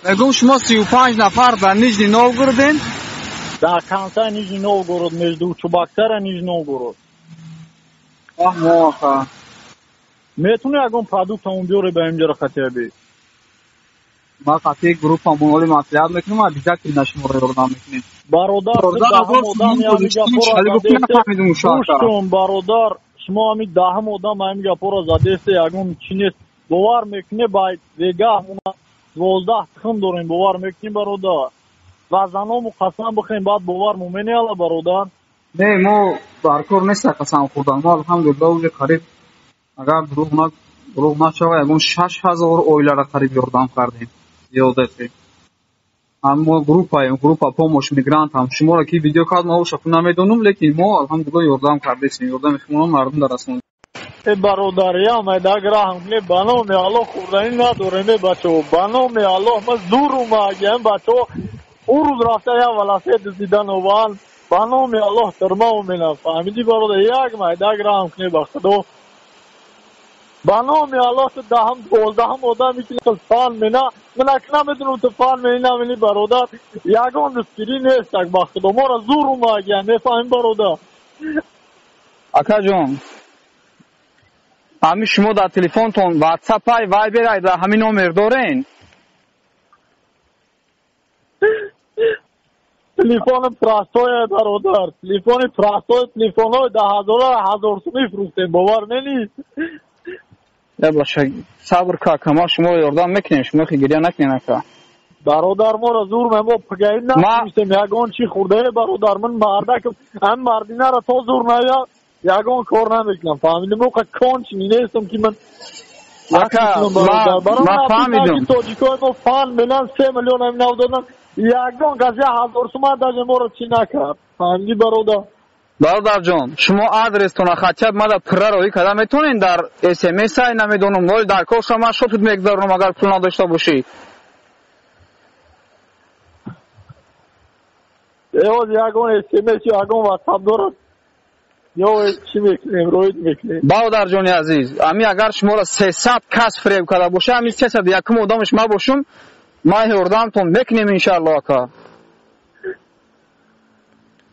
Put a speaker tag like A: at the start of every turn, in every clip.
A: میگم شما 35 نفر در نیژنی نوگورودین؟
B: در کنسای نیژنی نوگورود между Чебоксар و نیژنی نوگورود.
A: آها.
B: میتونی اگه پروداکت همون بیاره به اینجا رو خطیه بی؟
A: ما خطیه گروپ همون ولی مطلب میکنم و دیگه که نشما رو یردم میکنیم.
B: برادر شما همی دهم آدم همی گپا را زدسته اگه چی نیست باور میکنی باید دیگه همون 12 تخم داریم باور میکنیم برادر و زنامو قسم بخیم باید باور مومنی الا برادر
A: نه ما برکار نیست قسم خوردن ما الحمدلله اوجه قریب اگر دروغ نشوه اگه 6000 اویله را قریب یردم کردیم یادتی ما گروپ پومش میگرانت هم شما را که ویدیو کار ما شکل نمیدونم لیکن ما الحمدلله یردم کردیم یردم شما مردم در اسمان
B: برادری هم ایداگرا همگلی بانو می الله خوردنی نداریم بچه بانو می الله ما زور اومدیم بچه او روز رفته یا ولاسه دیدن وان بانو می الله ترما مینا فهمیدی برادر یک ما ایداگرا همگلی بخدو بانو می الله تو دهم 12 آدمی که فال مینا من اکنه میدونم تو فال مینا منی برادر یگان دستگیری نیست بخدو ما را زور اومدیم میفهمیم برادر
A: اکا جان همین شما در تلفنتون واتساپ های وایبر های در همین نمبر دارین؟
B: تلفن پراستوی برادر تلفن پراستوی تلفن های 10,000 سومی فروختیم باور ننید
A: باشه صبر که ما شما رو یردم میکنیم شما که گریه نکنین که
B: برادر ما را زور ما پگهید نمیستیم یگان چی خورده برادر من مرده که هم مردینه را تا زور نیا یگان کار نمیکنم فهمیدیم موقع کانچ نیستم که من
A: ما فهمیدم
B: تاجیکای ما فال میلن 3 میلیون هم نو دادن یگان گزی 1000 سومه داده ما را چی نکرد فهمیدی
A: برادر جان شما آدرستون خطیت ما در پره روی کده میتونین در SMS های نمیدونم ولی در کار شما شد میگذارم اگر پول نداشته باشی
B: یواز یگان SMS یا یگان واتساپ دارد یا چی میکنیم روید میکنیم
A: برادر جان عزیز امی اگر شما را 300 کس فریب کده باشه امی 300 یکم آدمش ما باشم ما یردمتون میکنیم انشالله که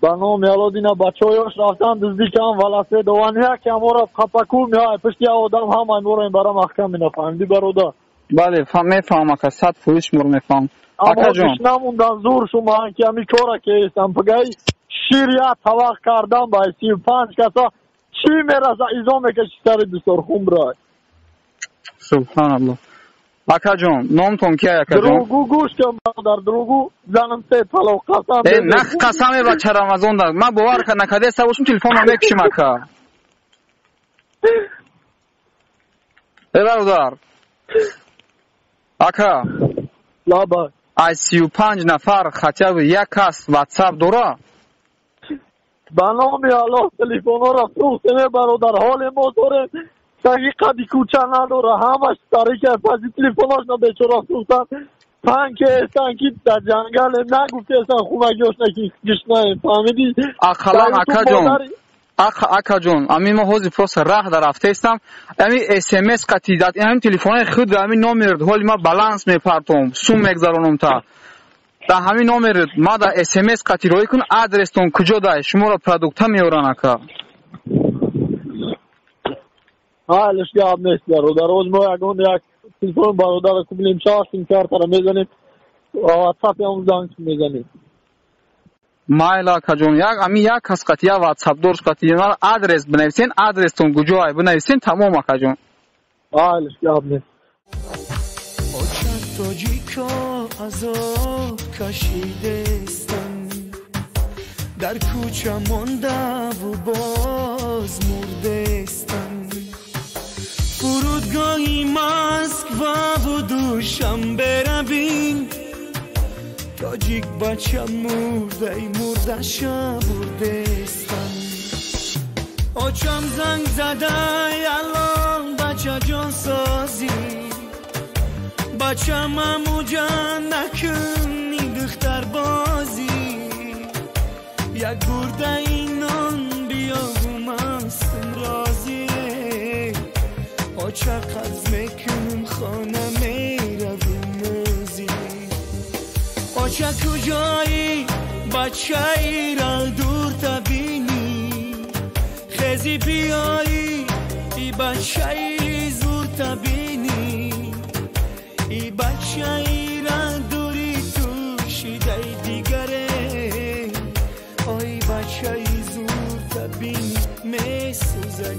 B: بانو میالو دینا بچه‌هاش رفتن نزدیکم ولاسه دوانیا که ما را قپکو میای پشتی آدم هم ما را برام محکم میفهمیدی برادر
A: بله میفهمم که 100% مر میفهم
B: اکا جان نموندن زور شما که می کارا که استم پگای شیریا طواق کردم با 35 کسا چی میرسه ایزا میکشی سر دسترخوان برای
A: سبحان الله اکا جان نامتون کیه اکا جان
B: دروگو گوشتم برادر دروگو زنم سه پلو قسم
A: نه قسم بچه رمضان ده من باور که نکده سواشم تلفن رو میکشیم اکا برادر اکا
B: لابا
A: از 35 نفر خطیب یک کس واتساپ داره
B: بنامی الله تلفن را فروختیم برادر حال ما داره سگی قدی کوچه نداره همش تاریک افازی تلفناش بیچاره فروختن تنکی در جنگل نگفته اصلا خونگیاش نکی گشنه فهمیدی
A: اخلان اکا جان اکا جان امی ما حوزی پروس راه در رفته استم امی SMS قطیدت این تلفن خود امی نامرد حالی ما بالانس میپرتم سوم میگذارونم تا در همین نامرد ما در SMS قطی روی کن آدرستون کجا ده شما را پروداکت میورن اکا
B: حالش یاد نیست برادر روز ما اگون یک تلفن برادر کملیم شاه سیم کارت را میزنیم واتساپ هم زنگ میزنیم
A: مایلا کجون یک امی یک کس قطعه واتساپ دورش قطعه ما آدرس بنویسین آدرستون کجای بنویسین تمام کجون
B: حالش یاد نیست
C: تاجیکا عذاب کشیده استن در کوچه مانده و باز مرده استن فرودگاهی مسکو و دوشنبه برویم تاجیک بچه مرده شا برده استن آچم زنگ زده الان بچه جان سازی بچه ممو جان نکنی دختر بازی یک برده اینان بیا و مستم رازی آچه قز میکنم خانه میرویم موزی بچه کجایی بچه ای را دور تبینی خیزی بیایی ای بچه ای زور تبینی ای بچه ای را دوری تو شیده دیگره ای بچه ای زور تبینی می سوزه